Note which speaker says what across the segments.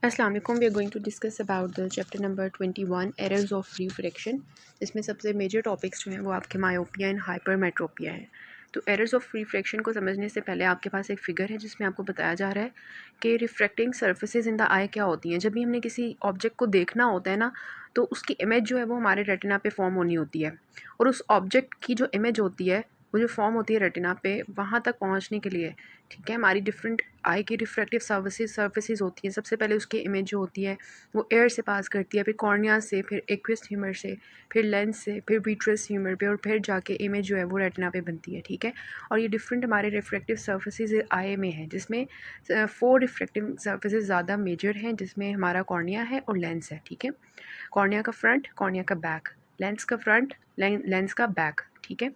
Speaker 1: अस्सलाम वालेकुम। We are going to discuss about the chapter number 21 errors of refraction. इसमें सबसे मेजर टॉपिक्स जो हैं वो आपके मायोपिया एंड हाइपरमेट्रोपिया हैं। तो एरर्स ऑफ रिफ्रैक्शन को समझने से पहले आपके पास एक फ़िगर है जिसमें आपको बताया जा रहा है कि रिफ्रैक्टिंग सर्फेसेज इन द आई क्या होती हैं। जब भी हमने किसी ऑब्जेक्ट को देखना होता है ना, तो उसकी इमेज जो है वो हमारे रेटिना पे फॉर्म होनी होती है, और उस ऑब्जेक्ट की जो इमेज होती है वो जो फॉर्म होती है रेटिना पे, वहाँ तक पहुँचने के लिए ठीक है हमारी डिफरेंट आई की रिफ्रैक्टिव सर्फेसेज होती हैं। सबसे पहले उसकी इमेज जो होती है वो एयर से पास करती है, फिर कॉर्निया से, फिर एक्विस ह्यूमर से, फिर लेंस से, फिर विट्रस ह्यूमर पे, और फिर जाके इमेज जो है वो रेटिना पे बनती है। ठीक है, और ये डिफरेंट हमारे रिफ्रैक्टिव सर्फेसेज आई में है, जिसमें 4 रिफ्रैक्टिव सर्फेसेज ज़्यादा मेजर हैं, जिसमें हमारा कॉर्निया है और लेंस है। ठीक है, कॉर्निया का फ्रंट, कॉर्निया का बैक, लेंस का फ्रंट, लेंस का बैक। ठीक है,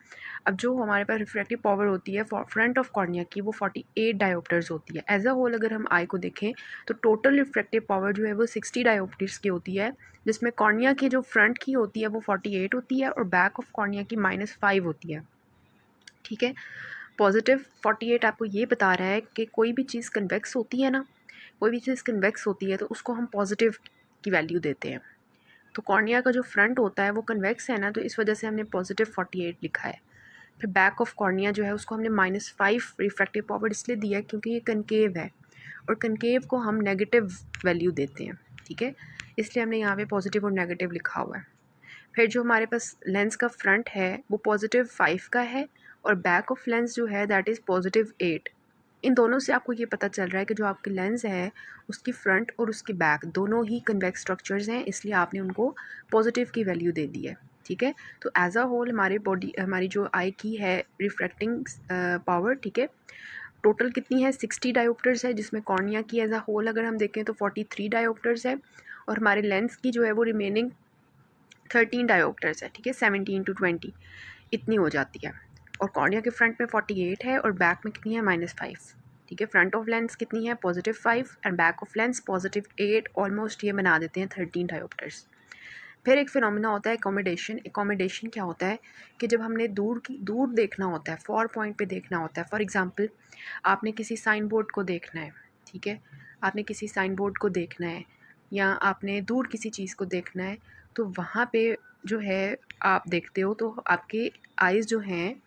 Speaker 1: अब जो हमारे पास रिफ्रैक्टिव पावर होती है फ्रंट ऑफ कॉर्निया की, वो 48 डायोप्टर्स होती है। एज अ होल अगर हम आई को देखें तो टोटल रिफ्रैक्टिव पावर जो है वो 60 डायोप्टर्स की होती है, जिसमें कॉर्निया की जो फ्रंट की होती है वो 48 होती है, और बैक ऑफ कॉर्निया की -5 होती है। ठीक है, पॉजिटिव 48 आपको ये बता रहा है कि कोई भी चीज़ कन्वेक्स होती है ना, कोई भी चीज़ कन्वेक्स होती है तो उसको हम पॉजिटिव की वैल्यू देते हैं। तो कॉर्निया का जो फ्रंट होता है वो कन्वेक्स है ना, तो इस वजह से हमने पॉजिटिव 48 लिखा है। फिर बैक ऑफ कॉर्निया जो है उसको हमने -5 रिफ्रैक्टिव पावर इसलिए दिया है क्योंकि ये कनकेव है, और कनकेव को हम नेगेटिव वैल्यू देते हैं। ठीक है, इसलिए हमने यहाँ पे पॉजिटिव और नेगेटिव लिखा हुआ है। फिर जो हमारे पास लेंस का फ्रंट है वो +5 का है, और बैक ऑफ लेंस जो है दैट इज़ +8। इन दोनों से आपको ये पता चल रहा है कि जो आपकी लेंस है उसकी फ्रंट और उसकी बैक दोनों ही कन्वेक्स स्ट्रक्चर्स हैं, इसलिए आपने उनको पॉजिटिव की वैल्यू दे दी है। ठीक है, तो एज अ होल हमारी जो आई की है रिफ्रैक्टिंग पावर, ठीक है, टोटल कितनी है 60 डायोप्टर्स है, जिसमें कॉर्निया की एज अ होल अगर हम देखें तो 43 डायोप्टर्स है, और हमारे लेंस की जो है वो रिमेनिंग 13 डायोप्टर्स है। ठीक है, 17 to 20 इतनी हो जाती है, और कॉर्निया के फ्रंट में 48 है और बैक में कितनी है -5। ठीक है, फ्रंट ऑफ लेंस कितनी है +5 and back of lens +8, almost ये बना देते हैं 13 डायोप्टर्स। फिर एक फिनोमिना होता है एकोमोडेशन। एकोमोडेशन क्या होता है कि जब हमने दूर देखना होता है, फॉर पॉइंट पे देखना होता है, फॉर एग्जांपल आपने किसी साइन बोर्ड को देखना है। ठीक है, आपने किसी साइन बोर्ड को देखना है, या आपने दूर किसी चीज़ को देखना है, तो वहाँ पे जो है आप देखते हो तो आपके आइज़ जो हैं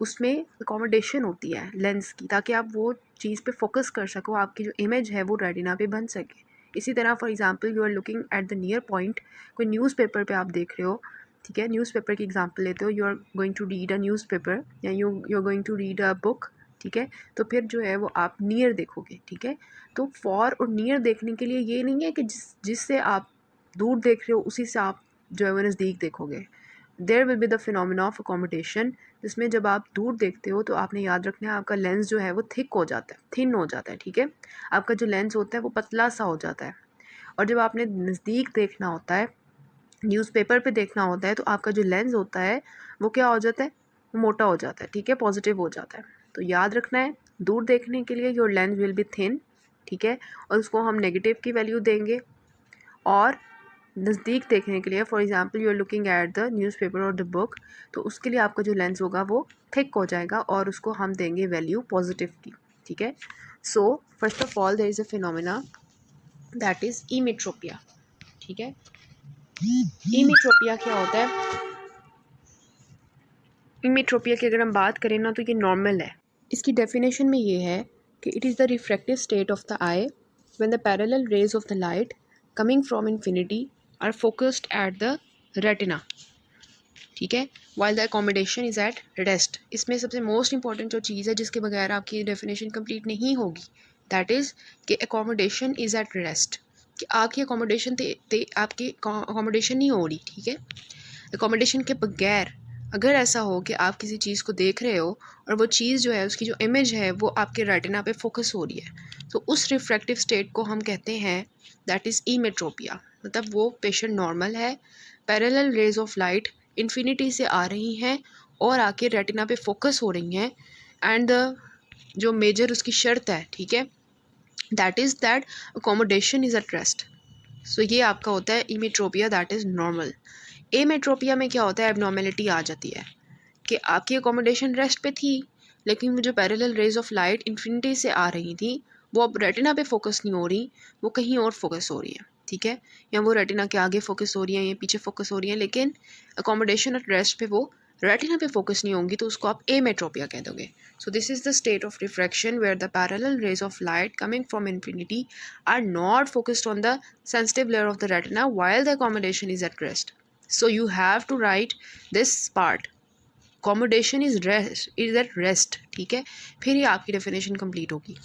Speaker 1: उसमें अकोमोडेशन होती है लेंस की, ताकि आप वो चीज़ पे फोकस कर सको, आपकी जो इमेज है वो रेटिना पे बन सके। इसी तरह for example you are looking at the near point, कोई न्यूज़पेपर पे आप देख रहे हो। ठीक है, न्यूज़पेपर की एग्जांपल लेते हो, you are going to read a newspaper, या you are going to read a book. ठीक है, तो फिर जो है वो आप नियर देखोगे। ठीक है, तो फॉर और नियर देखने के लिए ये नहीं है कि जिससे आप दूर देख रहे हो उसी से आप जो है वो नज़दीक देखोगे। There will be the phenomena of accommodation, जिसमें जब आप दूर देखते हो तो आपने याद रखना है आपका लेंस जो है वो थिक हो जाता है, थिन हो जाता है। ठीक है, आपका जो लेंस होता है वो पतला सा हो जाता है, और जब आपने नज़दीक देखना होता है, न्यूज़पेपर पे देखना होता है, तो आपका जो लेंस होता है वो क्या हो जाता है, वो मोटा हो जाता है। ठीक है, पॉजिटिव हो जाता है। तो याद रखना है दूर देखने के लिए your lens will be thin. ठीक है, और उसको हम नेगेटिव की वैल्यू देंगे, और नज़दीक देखने के लिए for example you are looking at the newspaper और द बुक, तो उसके लिए आपका जो लेंस होगा वो थिक हो जाएगा, और उसको हम देंगे वैल्यू पॉजिटिव की। ठीक है, so first of all there is a phenomena that is emmetropia. ठीक है, इमेट्रोपिया क्या होता है? इमेट्रोपिया की अगर हम बात करें ना तो ये नॉर्मल है। इसकी डेफिनेशन में ये है कि it is the refractive state of the eye when the parallel rays of the light coming from infinity are focused at the retina. ठीक है, while the accommodation is at rest. इसमें सबसे मोस्ट इंपॉर्टेंट जो चीज़ है जिसके बगैर आपकी definition complete नहीं होगी, दैट इज़ कि अकोमोडेशन इज़ एट रेस्ट, कि आपकी अकोमोडेशन आपकी अकोमोडेशन नहीं हो रही। ठीक है, अकोमोडेशन के बगैर अगर ऐसा हो कि आप किसी चीज़ को देख रहे हो और वो चीज़ जो है उसकी जो इमेज है वो आपके रेटिना पे फोकस हो रही है, तो उस रिफ्रैक्टिव स्टेट को हम कहते हैं दैट इज़ इमेट्रोपिया। मतलब वो पेशेंट नॉर्मल है, parallel rays of light infinity से आ रही हैं और आके रेटिना पे फोकस हो रही हैं, एंड जो मेजर उसकी शर्त है, ठीक है, that is that accommodation is at rest. So ये आपका होता है emmetropia, that is normal. Emmetropia में क्या होता है, एबनॉर्मेलिटी आ जाती है कि आपकी अकोमोडेशन रेस्ट पे थी, लेकिन वो जो parallel rays of light infinity से आ रही थी वो अब रेटिना पे फोकस नहीं हो रही, वो कहीं और फोकस हो रही है, ठीक है, या वो रेटिना के आगे फोकस हो रही है या पीछे फोकस हो रही है, लेकिन अकोमोडेशन और रेस्ट पे वो रेटिना पे फोकस नहीं होंगी, तो उसको आप एमेट्रोपिया कह दोगे। So this is the state of refraction where the parallel rays of light coming from infinity are not focused on the sensitive layer of the retina while the accommodation is at rest. So you have to write this part. Accommodation is at rest, ठीक है, फिर ही आपकी definition complete होगी।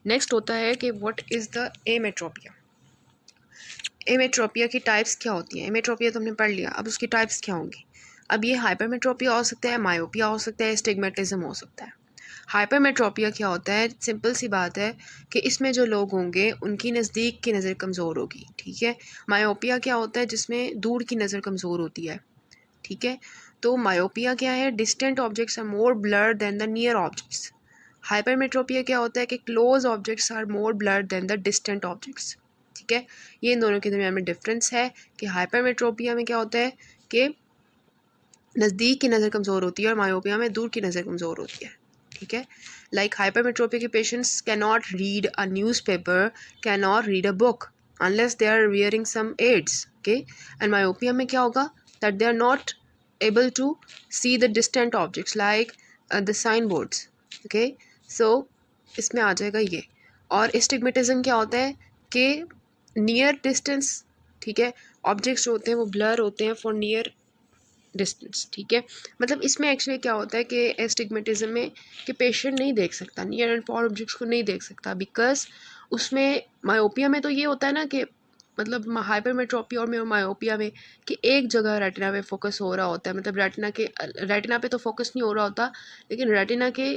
Speaker 1: Next होता है कि what is the एमेट्रोपिया। एमेट्रोपिया की types क्या होती हैं? एमेट्रोपिया तो हमने पढ़ लिया, अब उसकी टाइप्स क्या होंगी? अब ये हाइपरमेट्रोपिया हो सकता है, मायोपिया हो सकता है, एस्टिग्मेटिज्म हो सकता है। हाइपरमेट्रोपिया क्या होता है? सिंपल सी बात है कि इसमें जो लोग होंगे उनकी नज़दीक की नज़र कमज़ोर होगी, ठीक है। मायोपिया क्या होता है? जिसमें दूर की नज़र कमज़ोर होती है, ठीक है। तो मायोपिया क्या है? Distant objects are more blur than the near objects. Hypermetropia क्या होता है कि close objects are more blur than the distant objects, ठीक है। ये इन दोनों के दरमियान में डिफरेंस है कि हाइपरमेट्रोपिया में क्या होता है कि नज़दीक की नज़र कमज़ोर होती है और मायोपिया में दूर की नज़र कमज़ोर होती है, ठीक है। लाइक हाइपरमेट्रोपिया के patients can not read a newspaper, can not read a book unless they are wearing some aids, okay. And myopia में क्या होगा? That they are not able to see the distant objects like the signboards, okay. So इसमें आ जाएगा ये। और astigmatism क्या होता है कि नियर डिस्टेंस, ठीक है, ऑब्जेक्ट्स होते हैं वो ब्लर होते हैं फॉर नियर डिस्टेंस, ठीक है। मतलब इसमें एक्चुअली क्या होता है कि एस्टिग्मेटिज्म में कि पेशेंट नहीं देख सकता, नियर एंड फॉर ऑब्जेक्ट्स को नहीं देख सकता, बिकॉज उसमें मायोपिया में तो ये होता है ना कि मतलब हाइपरमेट्रोपिया और मायोपिया में कि एक जगह रेटिना पे फोकस हो रहा होता है, मतलब रेटिना पे तो फोकस नहीं हो रहा होता, लेकिन रेटिना के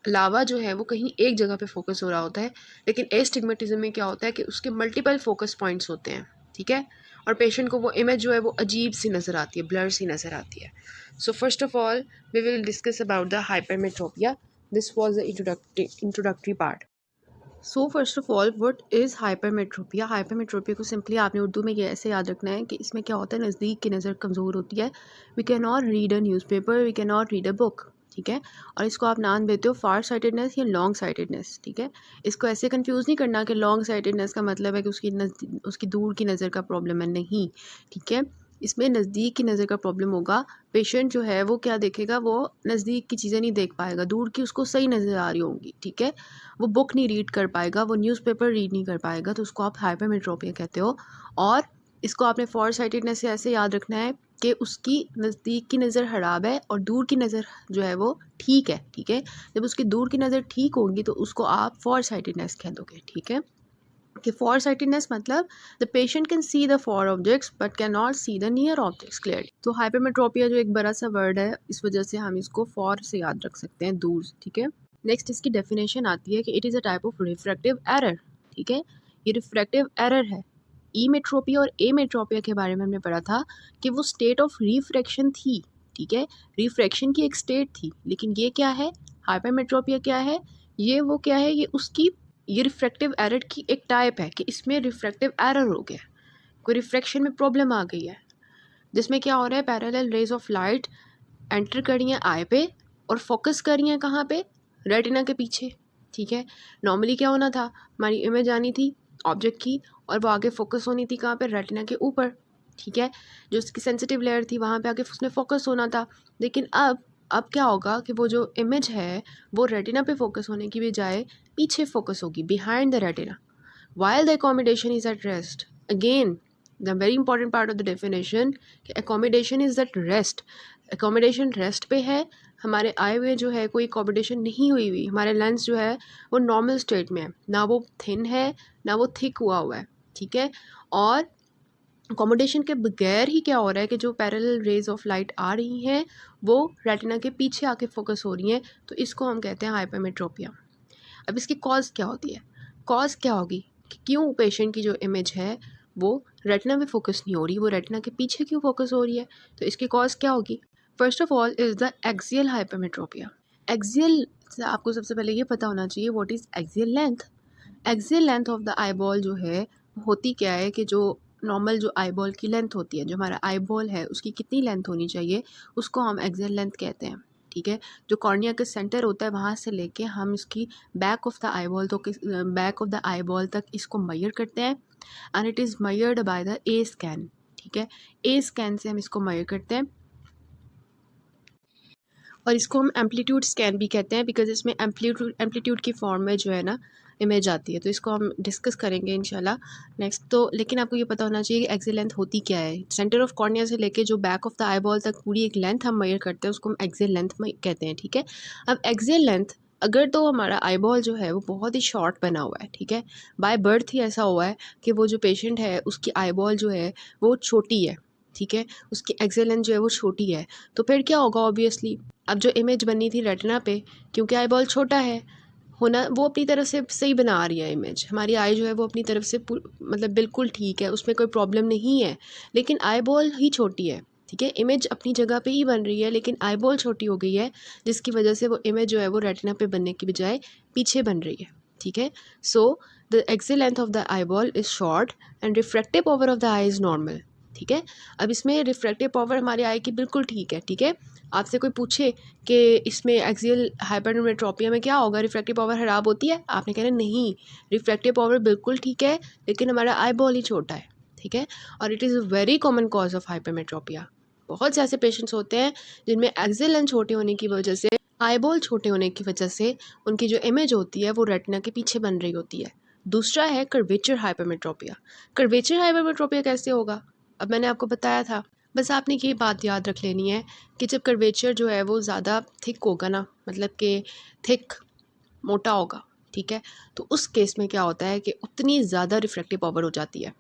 Speaker 1: अलावा जो है वो कहीं एक जगह पे फोकस हो रहा होता है। लेकिन एस्टिग्मेटिज्म में क्या होता है कि उसके मल्टीपल फोकस पॉइंट्स होते हैं, ठीक है, और पेशेंट को वो इमेज जो है वो अजीब सी नज़र आती है, ब्लर सी नज़र आती है। So first of all we will discuss about the hypermetropia. This was the introductory part. So first of all what is hypermetropia. Hypermetropia को सिंपली आपने उर्दू में ये ऐसे याद रखना है कि इसमें क्या होता है, नज़दीक की नज़र कमज़ोर होती है। We can not read a newspaper, we can not read a book, ठीक है। और इसको आप नाम देते हो फार साइटेडनेस या लॉन्ग साइटेडनेस, ठीक है। इसको ऐसे कंफ्यूज नहीं करना कि लॉन्ग साइटेडनेस का मतलब है कि उसकी दूर की नज़र का प्रॉब्लम है, नहीं, ठीक है। इसमें नज़दीक की नज़र का प्रॉब्लम होगा। पेशेंट जो है वो क्या देखेगा, वो नज़दीक की चीज़ें नहीं देख पाएगा, दूर की उसको सही नज़र आ रही होंगी, ठीक है। वो बुक नहीं रीड कर पाएगा, वो न्यूज़पेपर रीड नहीं कर पाएगा, तो उसको आप हाइपरमेट्रोपिया कहते हो। और इसको आपने फॉर साइटेडनेस से ऐसे याद रखना है कि उसकी नज़दीक की नज़र ख़राब है और दूर की नज़र जो है वो ठीक है, ठीक है। जब उसकी दूर की नज़र ठीक होगी तो उसको आप फॉर साइटेडनेस कह दोगे, ठीक है। कि फॉर साइटेडनेस मतलब the patient can see the for objects but can not see the near objects clearly. तो हाइपरमेट्रोपिया जो एक बड़ा सा वर्ड है, इस वजह से हम इसको फॉर से याद रख सकते हैं, दूर, ठीक है। नेक्स्ट इसकी डेफिनेशन आती है कि it is a type of refractive error, ठीक है। ये रिफ्रैक्टिव एरर है। ईमेट्रोपिया और एमेट्रोपिया के बारे में हमने पढ़ा था कि वो स्टेट ऑफ रिफ्रैक्शन थी, ठीक है, रिफ्रैक्शन की एक स्टेट थी। लेकिन ये क्या है, हाइपरमेट्रोपिया क्या है, ये वो क्या है, ये रिफ्रैक्टिव एरर की एक टाइप है कि इसमें रिफ्रैक्टिव एरर हो गया, कोई रिफ्रैक्शन में प्रॉब्लम आ गई है, जिसमें क्या हो रहा है, parallel rays of light enter कर रही हैं आई पे और फोकस कर रही हैं कहाँ पे, रेटिना के पीछे, ठीक है। नॉर्मली क्या होना था, हमारी इमेज आनी थी ऑब्जेक्ट की और वो आगे फोकस होनी थी कहाँ पे, रेटिना के ऊपर, ठीक है। जो उसकी सेंसिटिव लेयर थी वहाँ पे आगे उसमें फोकस होना था। लेकिन अब क्या होगा कि वो जो इमेज है वो रेटिना पे फोकस होने की बजाय पीछे फोकस होगी, behind the retina, while the accommodation is at rest. Again, the very important part of the definition कि accommodation is at rest. accommodation rest पे है, हमारे आए हुए जो है कोई accommodation नहीं हुई हुई, हमारे लेंस जो है वो नॉर्मल स्टेट में है, ना वो थिन है ना वो थिक हुआ हुआ है, ठीक है। और अकोमोडेशन के बगैर ही क्या हो रहा है कि जो पैरेलल रेज ऑफ लाइट आ रही हैं वो रेटिना के पीछे आके फोकस हो रही हैं, तो इसको हम कहते हैं हाइपरमेट्रोपिया। अब इसकी कॉज क्या होती है, कॉज क्या होगी कि क्यों पेशेंट की जो इमेज है वो रेटिना में फोकस नहीं हो रही, वो रेटिना के पीछे क्यों फोकस हो रही है, तो इसकी कॉज क्या होगी। First of all is the axial hypermetropia. Axial से आपको सबसे पहले ये पता होना चाहिए what is axial length. Axial length of the eyeball जो है होती क्या है कि जो नॉर्मल जो आईबॉल की लेंथ होती है, जो हमारा आईबॉल है उसकी कितनी लेंथ होनी चाहिए, उसको हम एक्सियल लेंथ कहते हैं, ठीक है। जो कॉर्निया का सेंटर होता है वहाँ से लेके हम इसकी बैक ऑफ द आईबॉल तो बैक ऑफ द आईबॉल तक इसको मेजर करते हैं and it is measured by the A scan, ठीक है। ए स्कैन से हम इसको मेजर करते हैं और इसको हम एम्पलीट्यूड स्कैन भी कहते हैं बिकॉज इसमें एम्पलीट्यूड की फॉर्म में जो है ना इमेज आती है। तो इसको हम डिस्कस करेंगे इंशाल्लाह नेक्स्ट। तो लेकिन आपको ये पता होना चाहिए कि एक्सियल लेंथ होती क्या है। सेंटर ऑफ कॉर्निया से लेके जो बैक ऑफ द आईबॉल तक पूरी एक लेंथ हम मेजर करते हैं उसको हम एक्सियल लेंथ कहते हैं, ठीक है। अब एक्सियल लेंथ अगर तो हमारा आईबॉल जो है वो बहुत ही शॉर्ट बना हुआ है, ठीक है, बाय बर्थ ही ऐसा हुआ है कि वो जो पेशेंट है उसकी आईबॉल जो है वो छोटी है, ठीक है, उसकी एक्सियल लेंथ जो है वो छोटी है, तो फिर क्या होगा ऑब्वियसली अब जो इमेज बनी थी रेटिना पे, क्योंकि आई बॉल छोटा है होना, वो अपनी तरफ से सही बना रही है इमेज। हमारी आई जो है वो अपनी तरफ से मतलब बिल्कुल ठीक है, उसमें कोई प्रॉब्लम नहीं है, लेकिन आई बॉल ही छोटी है, ठीक है। इमेज अपनी जगह पे ही बन रही है लेकिन आई बॉल छोटी हो गई है जिसकी वजह से वो इमेज जो है वो रेटिना पे बनने की बजाय पीछे बन रही है, ठीक है। So the axial length of the eye ball is short and refractive power of the I is normal, ठीक है। अब इसमें रिफ्रैक्टिव पावर हमारी आई की बिल्कुल ठीक है, ठीक है। आपसे कोई पूछे कि इसमें एक्सियल हाइपरमेट्रोपिया में क्या होगा, रिफ्रैक्टिव पावर खराब होती है, आपने कहना नहीं, रिफ्रैक्टिव पावर बिल्कुल ठीक है लेकिन हमारा आई बॉल ही छोटा है, ठीक है। और it is a very common cause of hypermetropia. बहुत से ऐसे पेशेंट्स होते हैं जिनमें एक्सियल लेंथ छोटे होने की वजह से, आई बॉल छोटे होने की वजह से उनकी जो इमेज होती है वो रेटिना के पीछे बन रही होती है। दूसरा है कर्वेचर हाइपरमेट्रोपिया। कर्वेचर हाइपरमेट्रोपिया कैसे होगा, अब मैंने आपको बताया था, बस आपने ये बात याद रख लेनी है कि जब कर्वेचर जो है वो ज़्यादा थिक होगा ना, मतलब कि थिक मोटा होगा, ठीक है, तो उस केस में क्या होता है कि उतनी ज़्यादा रिफ्रैक्टिव पावर हो जाती है।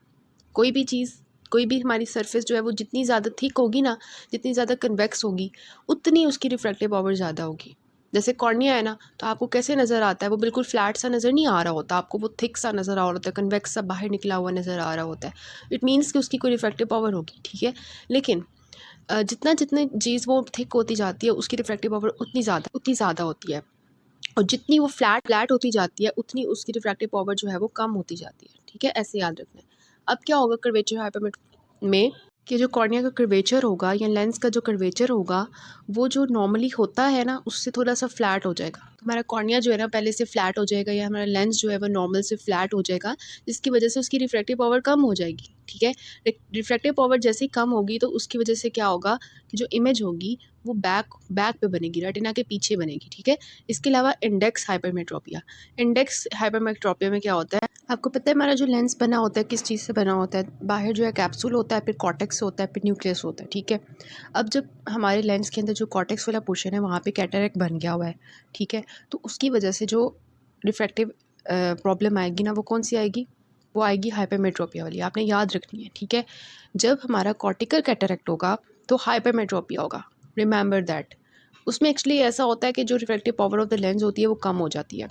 Speaker 1: कोई भी चीज़, कोई भी हमारी सरफेस जो है वो जितनी ज़्यादा थिक होगी ना, जितनी ज़्यादा कन्वेक्स होगी, उतनी उसकी रिफ्रैक्टिव पावर ज़्यादा होगी। जैसे कॉर्निया है ना, तो आपको कैसे नज़र आता है, वो बिल्कुल फ्लैट सा नज़र नहीं आ रहा होता, आपको वो थिक सा नज़र आ रहा होता है, कन्वेक्स सा बाहर निकला हुआ नज़र आ रहा होता है। इट मीन्स कि उसकी कोई रिफ्रैक्टिव पावर होगी, ठीक है। लेकिन जितना जितनी चीज़ वो थिक होती जाती है उसकी रिफ्रैक्टिव पावर उतनी ज़्यादा होती है, और जितनी वो फ्लैट होती जाती है उतनी उसकी रिफ्रैक्टिव पावर जो है वो कम होती जाती है, ठीक है, ऐसे याद रखना है। अब क्या होगा कर्वेचर हाइपरमेट्रोपिया में कि जो कॉर्निया का कर्वेचर होगा या लेंस का जो कर्वेचर होगा वो जो नॉर्मली होता है ना उससे थोड़ा सा फ्लैट हो जाएगा। तो हमारा कॉर्निया जो है ना पहले से फ्लैट हो जाएगा या हमारा लेंस जो है वो नॉर्मल से फ्लैट हो जाएगा, जिसकी वजह से उसकी रिफ्रैक्टिव पावर कम हो जाएगी, ठीक है। रिफ्रैक्टिव पावर जैसे ही कम होगी तो उसकी वजह से क्या होगा कि जो इमेज होगी वो बैक पे बनेगी, रेटिना के पीछे बनेगी, ठीक है। इसके अलावा इंडेक्स हाइपरमेट्रोपिया में क्या होता है, आपको पता है हमारा जो लेंस बना होता है किस चीज़ से बना होता है, बाहर जो है कैप्सूल होता है, फिर कॉर्टेक्स होता है, फिर न्यूक्लियस होता है, ठीक है। अब जब हमारे लेंस के अंदर जो कॉर्टेक्स वाला पोर्शन है वहाँ पे कैटरेक्ट बन गया हुआ है, ठीक है, तो उसकी वजह से जो रिफ्रैक्टिव प्रॉब्लम आएगी ना वो कौन सी आएगी, वो आएगी हाइपरमेट्रोपिया वाली, आपने याद रखनी है, ठीक है। जब हमारा कॉर्टिकल कैटरेक्ट होगा तो हाइपरमेट्रोपिया होगा, रिमेंबर दैट। उसमें एक्चुअली ऐसा होता है कि जो refractive power of the lens होती है वो कम हो जाती है।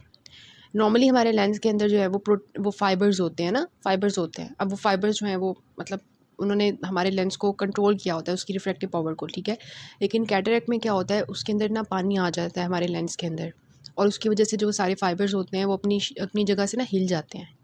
Speaker 1: नॉर्मली हमारे लेंस के अंदर जो है वो फाइबर्स होते हैं ना, फाइबर्स होते हैं। अब वो फाइबर्स जो हैं वो मतलब उन्होंने हमारे लेंस को कंट्रोल किया होता है उसकी रिफ्रैक्टिव पावर को, ठीक है। लेकिन कैटरेक्ट में क्या होता है, उसके अंदर ना पानी आ जाता है हमारे लेंस के अंदर, और उसकी वजह से जो सारे फाइबर्स होते हैं वो अपनी जगह से ना हिल जाते हैं।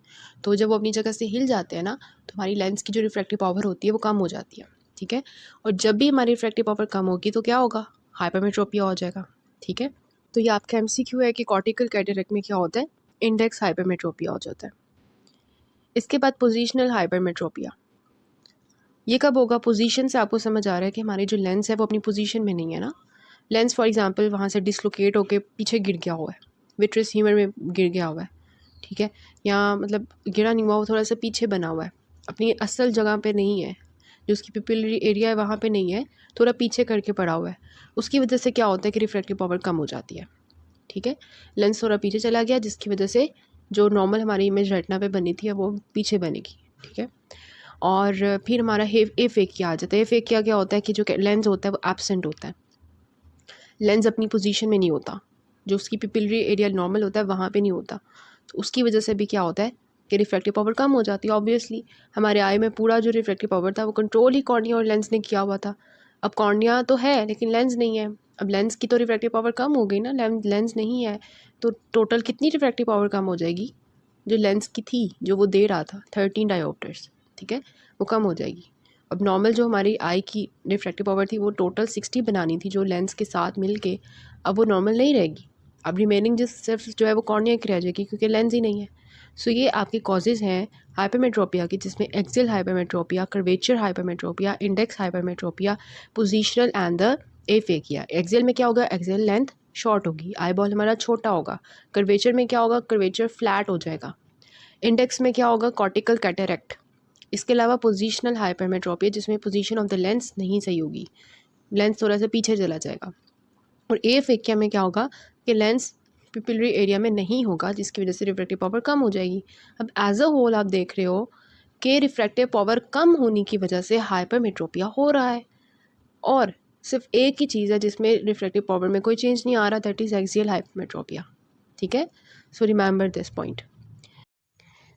Speaker 1: तो जब वो अपनी जगह से हिल जाते हैं ना तो हमारी लेंस की जो रिफ्रैक्टिव पावर होती है वो कम हो जाती है, ठीक है। और जब भी हमारी रिफ्रैक्टिव पावर कम होगी तो क्या होगा, हाइपरमेट्रोपिया हो जाएगा, ठीक है। तो ये आपका MCQ है कि कॉर्टिकल कैटरेक्ट में क्या होता है, इंडेक्स हाइपरमेट्रोपिया हो जाता है। इसके बाद पोजीशनल हाइपरमेट्रोपिया, ये कब होगा, पोजीशन से आपको समझ आ रहा है कि हमारी जो लेंस है वो अपनी पोजीशन में नहीं है ना। लेंस फॉर एग्जांपल वहाँ से डिसलोकेट होकर पीछे गिर गया हुआ है, विट्रस ह्यूमर में गिर गया हुआ है, ठीक है, या मतलब गिरा नहीं हुआ, वो थोड़ा सा पीछे बना हुआ है, अपनी असल जगह पे नहीं है, जो उसकी पिपिलरी एरिया है वहाँ पे नहीं है, थोड़ा पीछे करके पड़ा हुआ है। उसकी वजह से क्या होता है कि रिफ्रैक्टिव पावर कम हो जाती है, ठीक है। लेंस थोड़ा पीछे चला गया जिसकी वजह से जो नॉर्मल हमारी इमेज रेटिना पे बनी थी वो पीछे बनेगी, ठीक है। और फिर हमारा एफेकिया आ जाता है। एफेकिया क्या होता है कि जो लेंस होता है वो एब्सेंट होता है, लेंस अपनी पोजीशन में नहीं होता, जो उसकी पिपिलरी एरिया नॉर्मल होता है वहाँ पे नहीं होता। तो उसकी वजह से भी क्या होता है कि रिफ्रैक्टिव पावर कम हो जाती है। ऑब्वियसली हमारे आई में पूरा जो रिफ्रैक्टिव पावर था वो कंट्रोल ही कॉर्निया और लेंस ने किया हुआ था। अब कॉर्निया तो है लेकिन लेंस नहीं है, अब लेंस की तो रिफ्रैक्टिव पावर कम हो गई ना, लेंस नहीं है तो टोटल कितनी रिफ्रैक्टिव पावर कम हो जाएगी, जो लेंस की थी जो वो दे रहा था 13 डायोप्टर्स, ठीक है, वो कम हो जाएगी। अब नॉर्मल जो हमारी आई की रिफ्रैक्टिव पावर थी वो टोटल 60 बनानी थी जो लेंस के साथ मिल के, अब वो नॉर्मल नहीं रहेगी। अब रिमेनिंग सिर्फ जो है वो कॉर्निया की रह जाएगी क्योंकि लेंस ही नहीं है। सो ये आपके कॉजेज़ हैं हाइपरमेट्रोपिया की, जिसमें axial hypermetropia, curvature hypermetropia, index hypermetropia, positional and the aphakia. Axial में क्या होगा, एक्सियल लेंथ शॉर्ट होगी, आई बॉल हमारा छोटा होगा। कर्वेचर में क्या होगा, कर्वेचर फ्लैट हो जाएगा। इंडेक्स में क्या होगा, कॉर्टिकल कैटरेक्ट। इसके अलावा पोजीशनल हाइपरमेट्रोपिया जिसमें पोजीशन ऑफ द लेंस नहीं सही होगी, लेंस थोड़ा सा पीछे चला जाएगा। और एफेकिया में क्या होगा कि लेंस पिपिलरी एरिया में नहीं होगा, जिसकी वजह से रिफ्रैक्टिव पावर कम हो जाएगी। अब एज अ होल आप देख रहे हो कि रिफ्रैक्टिव पावर कम होने की वजह से हाइपरमेट्रोपिया हो रहा है, और सिर्फ एक ही चीज़ है जिसमें रिफ्रैक्टिव पावर में कोई चेंज नहीं आ रहा, दैट इज़ एक्सियल हाइपरमेट्रोपिया। ठीक है, सो रिमेंबर दिस पॉइंट।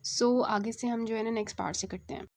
Speaker 1: सो आगे से हम जो है ना नेक्स्ट पार्ट से करते हैं।